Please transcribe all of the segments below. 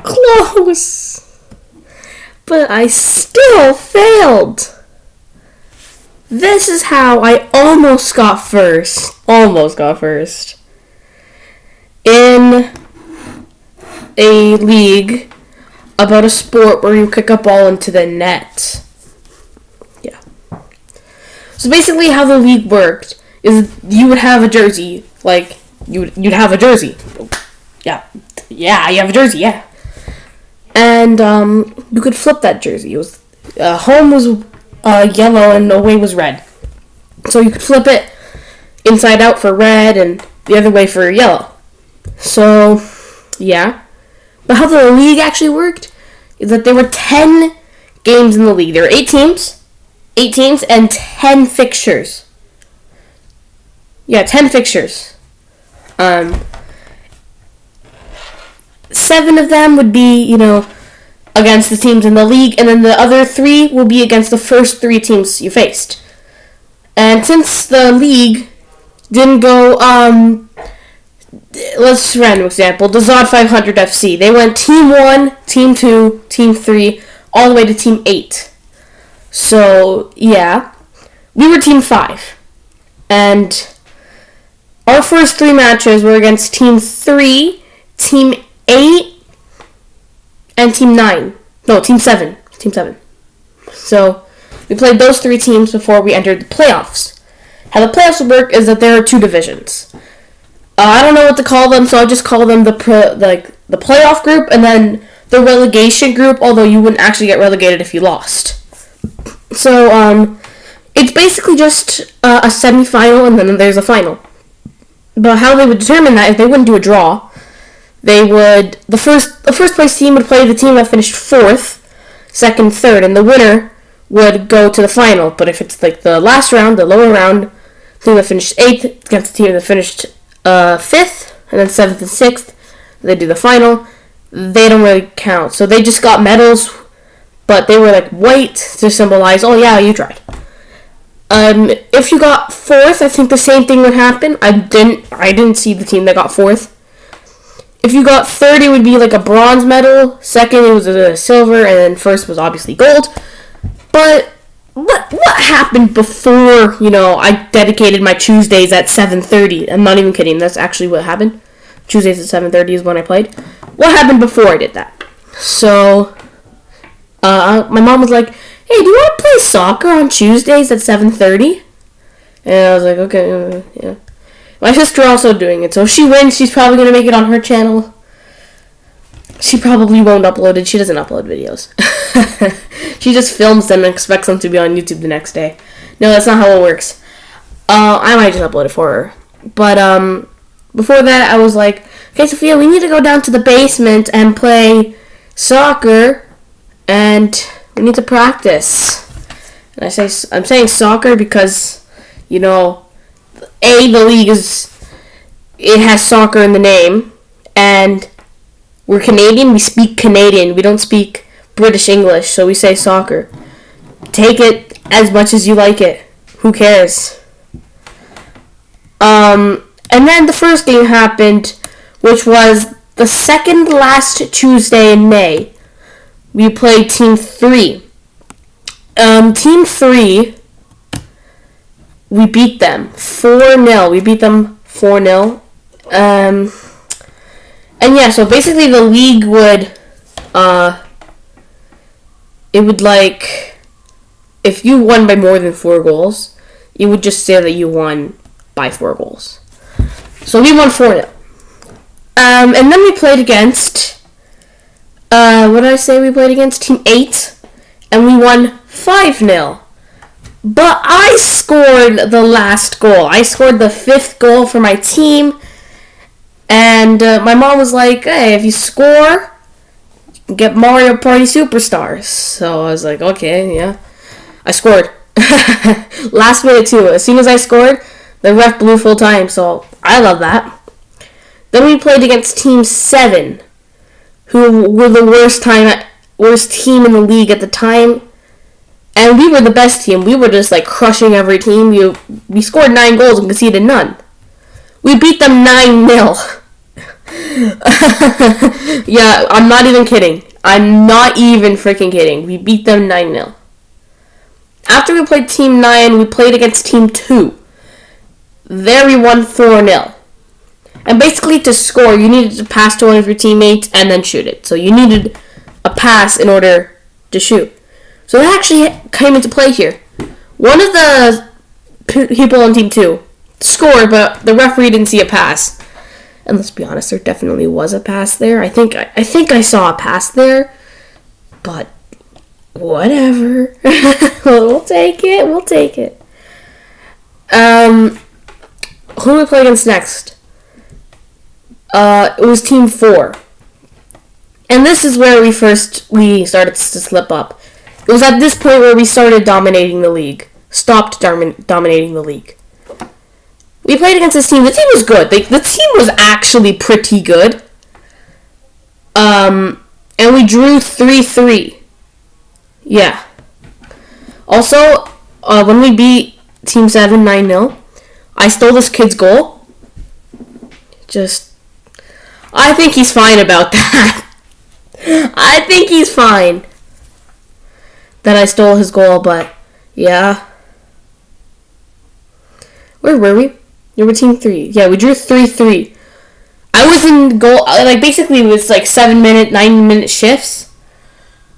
close. But I still failed. This is how I almost got first. Almost got first. In a league about a sport where you kick a ball into the net. Yeah. So basically how the league worked is you would have a jersey. Like, you'd have a jersey. Yeah. Yeah, you have a jersey, yeah. And you could flip that jersey. It was home was yellow and away was red. So you could flip it inside out for red and the other way for yellow. So, yeah. But how the league actually worked is that there were 10 games in the league. There were 8 teams and 10 fixtures. Yeah, 10 fixtures. 7 of them would be, against the teams in the league, and then the other 3 will be against the first 3 teams you faced. And since the league didn't go, let's random example, the Zod 500 FC. They went Team 1, Team 2, Team 3, all the way to Team 8. So, yeah. We were Team 5. And our first 3 matches were against Team 3, Team 8, and Team 9. No, Team 7. Team 7. So, we played those 3 teams before we entered the playoffs. How the playoffs work is that there are 2 divisions. I don't know what to call them, so I'll just call them the playoff group and then the relegation group, although you wouldn't actually get relegated if you lost. So, it's basically just a semifinal and then there's a final. But how they would determine that is they wouldn't do a draw. They would, the first place team would play the team that finished 4th, 2nd, 3rd, and the winner would go to the final. But if it's like the last round, the lower round, the team that finished 8th against the team that finished 5th, and then 7th and 6th, they do the final. They don't really count. So they just got medals, but they were like white to symbolize, oh yeah, you tried. If you got 4th, I think the same thing would happen. I didn't see the team that got 4th. If you got 3rd, it would be like a bronze medal. 2nd, it was a silver, and then 1st was obviously gold. But what happened before, I dedicated my Tuesdays at 7:30? I'm not even kidding. That's actually what happened. Tuesdays at 7:30 is when I played. What happened before I did that? So, my mom was like, hey, do you want to play soccer on Tuesdays at 7:30? And I was like, okay, yeah. My sister also doing it, so if she wins, she's probably going to make it on her channel. She probably won't upload it. She doesn't upload videos. She just films them and expects them to be on YouTube the next day. No, that's not how it works. I might just upload it for her. But, before that, I was like, okay, Sophia, we need to go down to the basement and play soccer, and we need to practice. And I'm saying soccer because, the league it has soccer in the name, and we're Canadian, we speak Canadian, we don't speak British English, so we say soccer. Take it as much as you like it. Who cares? And then the first game happened, which was the second last Tuesday in May. We played Team 3. Team 3, we beat them 4-0. We beat them 4-0. And yeah, so basically the league would, it would if you won by more than 4 goals, it would just say that you won by 4 goals. So we won 4-0. And then we played against, what did I say we played against? Team 8, and we won 5-0. But I scored the last goal. I scored the 5th goal for my team. And my mom was like, hey, if you score, you can get Mario Party Superstars. So I was like, okay, yeah. I scored. Last minute too. As soon as I scored, the ref blew full time. So I love that. Then we played against Team 7, who were the worst team in the league at the time. And we were the best team. We were just crushing every team. We scored 9 goals and conceded none. We beat them 9-0. Yeah, I'm not even kidding. I'm not even freaking kidding. We beat them 9-0. After we played Team 9, we played against Team 2. There we won 4-0. And basically to score, you needed to pass to one of your teammates and then shoot it. So you needed a pass in order to shoot. So that actually came into play here. One of the people on Team 2 scored, but the referee didn't see a pass. And let's be honest, there definitely was a pass there. I think I saw a pass there, but whatever. We'll take it. Who do we play against next? It was Team 4. And this is where we started to slip up. It was at this point where we started dominating the league. Stopped dominating the league. We played against this team. The team was good. The team was actually pretty good. And we drew 3-3. Yeah. Also, when we beat Team 7 9-0, I stole this kid's goal. I think he's fine about that. I think he's fine that I stole his goal, but yeah. Where were we? We were Team 3. Yeah, we drew 3-3. I was in goal, basically it was 7-minute, 9-minute shifts,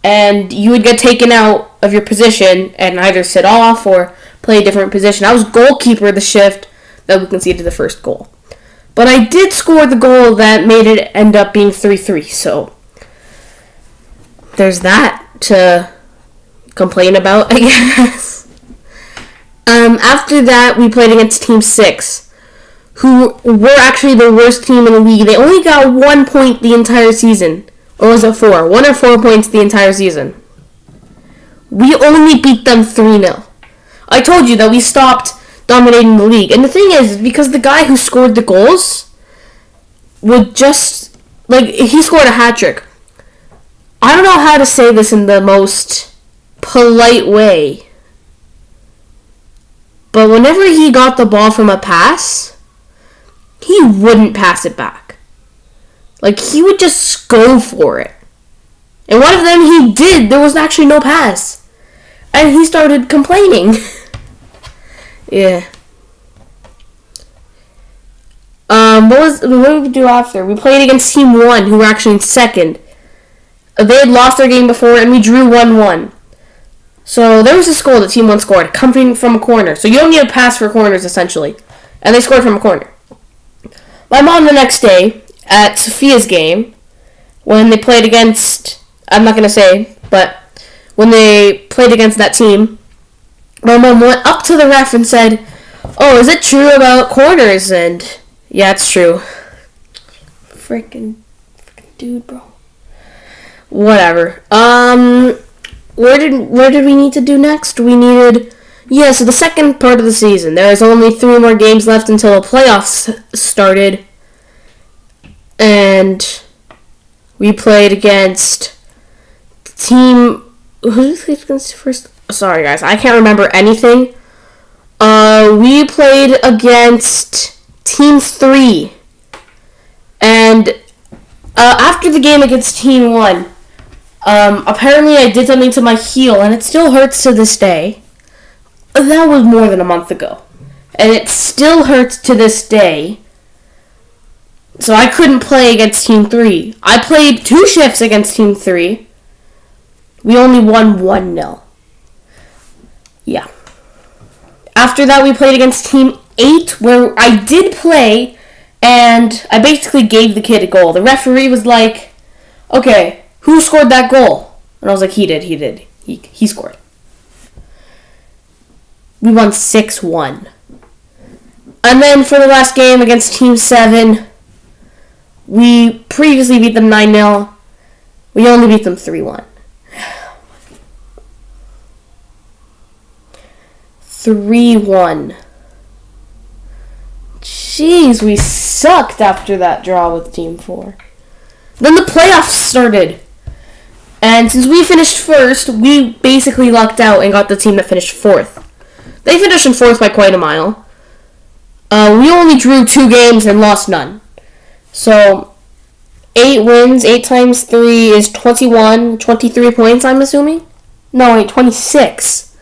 and you would get taken out of your position and either sit off or play a different position. I was goalkeeper of the shift that we conceded the first goal. But I did score the goal that made it end up being 3-3, so there's that to complain about, I guess. After that, we played against Team 6, who were actually the worst team in the league. They only got 1 point the entire season. Or was it 4? 1 or 4 points the entire season. We only beat them 3-0. I told you that we stopped dominating the league. And the thing is, because the guy who scored the goals would just, he scored a hat-trick. I don't know how to say this in the most polite way, but whenever he got the ball from a pass, he wouldn't pass it back. He would just go for it. And one of them he did. There was actually no pass. And he started complaining. Yeah. What did we do after? We played against Team 1, who were actually in second. They had lost their game before, and we drew 1-1. So there was this goal that Team 1 scored, coming from a corner. So you don't need a pass for corners, essentially. And they scored from a corner. My mom the next day, at Sophia's game, when they played against, I'm not going to say, but when they played against that team, my mom went up to the ref and said, "Oh, is it true about corners?" And yeah, it's true. Freaking dude, bro. Whatever. Where did we need to do next? We needed, so the second part of the season. There is only 3 more games left until the playoffs started. And we played against Team, who did we play against first? Sorry guys, I can't remember anything. We played against Team 3. And after the game against Team 1, apparently I did something to my heel, and it still hurts to this day. That was more than a month ago. And it still hurts to this day. So I couldn't play against Team 3. I played 2 shifts against Team 3. We only won 1-0. Yeah. After that, we played against Team 8, where I did play, and I basically gave the kid a goal. The referee was like, "Okay, who scored that goal?" And I was like, he did. He scored. We won 6-1. And then for the last game against Team 7, we previously beat them 9-0. We only beat them 3-1. 3-1. Jeez, we sucked after that draw with Team 4. Then the playoffs started. And since we finished first, we basically lucked out and got the team that finished 4th. They finished in 4th by quite a mile. We only drew 2 games and lost none. So, 8 wins. 8 times 3 is 21. 23 points, I'm assuming? No, wait, 26.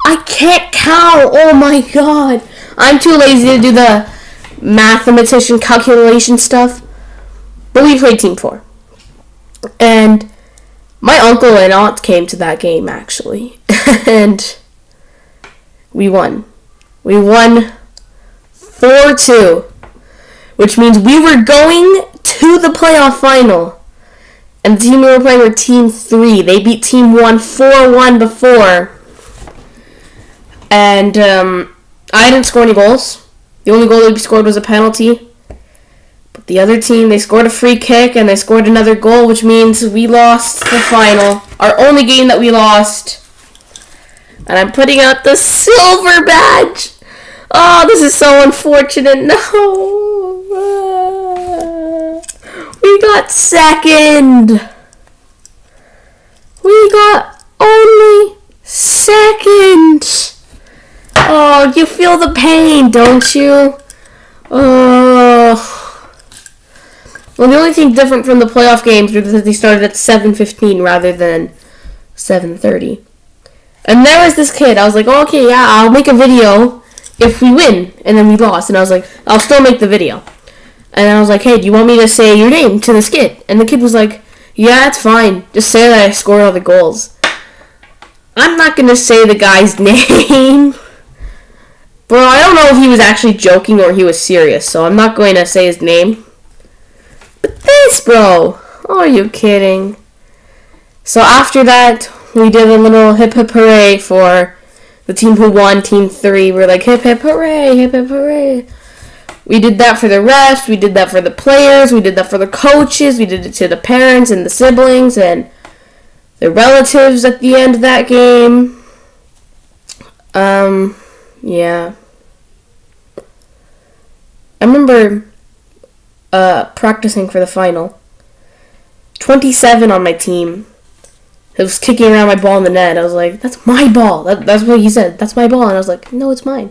I can't count. Oh my god. I'm too lazy to do the mathematician calculation stuff. But we played Team 4. And my uncle and aunt came to that game, actually. And we won. We won 4-2. Which means we were going to the playoff final. And the team we were playing were Team 3. They beat Team 1 4-1 before. And I didn't score any goals. The only goal we scored was a penalty. But the other team, they scored a free kick and they scored another goal, which means we lost the final. Our only game that we lost. And I'm putting out the silver badge. Oh, this is so unfortunate. No. We got second. We got only second. Oh, you feel the pain, don't you? Oh. Well, the only thing different from the playoff games was that they started at 7:15 rather than 7:30. And there was this kid. I was like, oh, okay, yeah, I'll make a video if we win. And then we lost. And I was like, I'll still make the video. And I was like, hey, do you want me to say your name to this kid? And the kid was like, yeah, it's fine. Just say that I scored all the goals. I'm not going to say the guy's name. Bro, I don't know if he was actually joking or he was serious. So I'm not going to say his name. But this, bro. Oh, are you kidding? So after that, we did a little hip hip hooray for the team who won, Team 3. We're like, hip hip hooray, hip hip hooray. We did that for the refs, we did that for the players, we did that for the coaches, we did it to the parents and the siblings and the relatives at the end of that game. Yeah. I remember practicing for the final. 27 on my team. I was kicking around my ball in the net. I was like, that's my ball. That's what he said. That's my ball. And I was like, no, it's mine.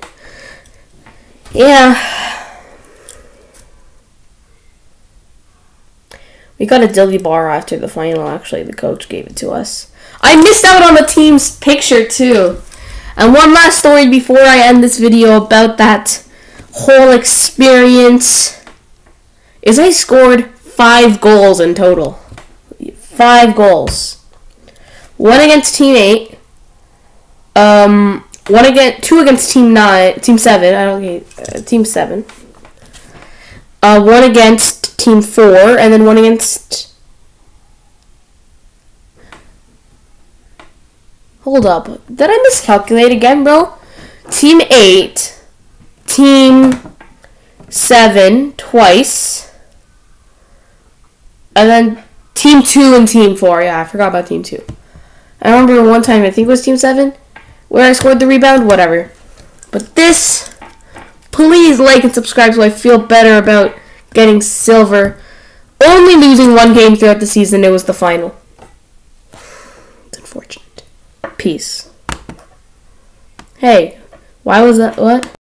Yeah. We got a dilly bar after the final, actually. The coach gave it to us. I missed out on the team's picture, too. And one last story before I end this video about that whole experience is I scored 5 goals in total. 5 goals. 1 against Team 8. 2 against Team 9. Team 7. I don't get Team 7. 1 against Team 4, and then 1 against... Hold up. Did I miscalculate again, bro? Team 8, Team 7 twice, and then Team 2 and Team 4. Yeah, I forgot about Team 2. I remember one time, I think it was Team 7, where I scored the rebound, whatever. But this, please like and subscribe so I feel better about getting silver. Only losing 1 game throughout the season, it was the final. It's unfortunate. Peace. Hey, why was that, what?